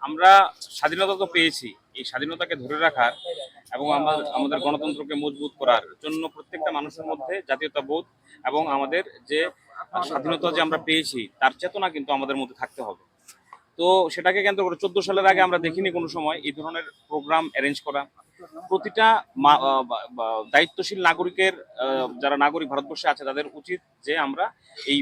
আমরা স্বাধীনতা তো পেয়েছি, এই স্বাধীনতাকে ধরে রাখার এবং আমাদের গণতন্ত্রকে মজবুত করার জন্য প্রত্যেকটা মানুষের মধ্যে জাতীয়তাবোধ এবং আমাদের যে স্বাধীনতা যে আমরা পেয়েছি তার চেতনা কিন্তু আমাদের মধ্যে থাকতে হবে। তো সেটাকে কেন্দ্র করে 14 সালের আগে আমরা দেখিনি কোনো সময় এই ধরনের প্রোগ্রাম অ্যারেঞ্জ করা। প্রতিটা দায়িত্বশীল নাগরিকের যারা নাগরিক ভারতবর্ষে আছে তাদের উচিত যে আমরা এই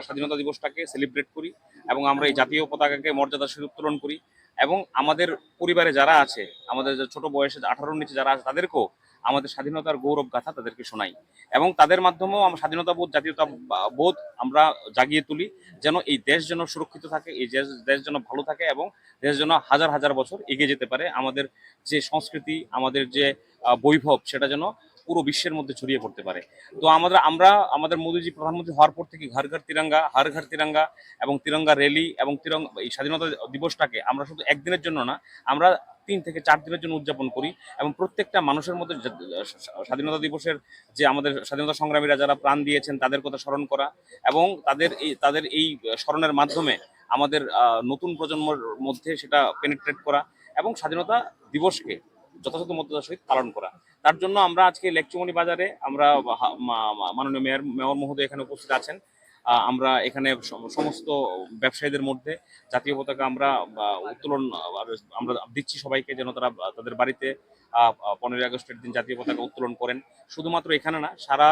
স্বাধীনতা দিবসটাকে সেলিব্রেট করি এবং আমরা এই জাতীয় পতাকাকে মর্যাদার সহিত উত্তোলন করি এবং আমাদের পরিবারে যারা আছে, আমাদের যে ছোট বয়সে 18-র নিচে যারা আছে তাদেরকেও আমাদের স্বাধীনতার গৌরব গাথা তাদেরকে শোনাই এবং তাদের মাধ্যমেও আমরা স্বাধীনতা বোধ, জাতীয়তা বোধ আমরা জাগিয়ে তুলি, যেন এই দেশ যেন সুরক্ষিত থাকে, এই দেশ যেন ভালো থাকে এবং দেশ যেন হাজার হাজার বছর এগিয়ে যেতে পারে। আমাদের যে সংস্কৃতি, আমাদের যে বৈভব, সেটা যেন পুরো বিশ্বের মধ্যে ছড়িয়ে পড়তে পারে। তো আমরা আমাদের মোদীজি প্রধানমন্ত্রী হওয়ার পর থেকে ঘর ঘর তিরঙ্গা, হর ঘর তিরঙ্গা এবং তিরঙ্গা র্যালি এবং তিরঙ্গা এই স্বাধীনতা দিবসটাকে আমরা শুধু একদিনের জন্য না, আমরা 3 থেকে 4 দিনের জন্য উদযাপন করি এবং প্রত্যেকটা মানুষের মধ্যে স্বাধীনতা দিবসের যে আমাদের স্বাধীনতা সংগ্রামীরা যারা প্রাণ দিয়েছেন তাদের কথা স্মরণ করা এবং তাদের এই স্মরণের মাধ্যমে আমাদের নতুন প্রজন্মের মধ্যে সেটা পেনিট্রেট করা এবং স্বাধীনতা দিবসকে যথাযথ মর্যাদার সহিত পালন করা। তার জন্য আমরা আজকে লেকচুমনি বাজারে আমরা মাননীয় মেয়র মহোদয় এখানে উপস্থিত আছেন। আমরা এখানে সমস্ত ব্যবসায়ীদের মধ্যে জাতীয় পতাকা আমরা উত্তোলন আমরা দিচ্ছি সবাইকে, যেন তারা তাদের বাড়িতে 15ই আগস্টের দিন জাতীয় পতাকা উত্তোলন করেন। শুধুমাত্র এখানে না, সারা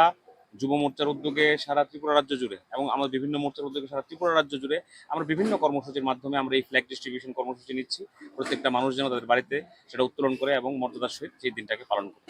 যুব মোর্চার উদ্যোগে সারা ত্রিপুরা রাজ্য জুড়ে এবং আমাদের বিভিন্ন মোর্চার উদ্যোগে সারা ত্রিপুরা রাজ্য জুড়ে আমরা বিভিন্ন কর্মসূচির মাধ্যমে আমরা এই ফ্ল্যাগ ডিস্ট্রিবিউশন কর্মসূচি নিচ্ছি। প্রত্যেকটা মানুষ যেন তাদের বাড়িতে সেটা উত্তোলন করে এবং মর্যাদার সহিত সেই দিনটাকে পালন করে।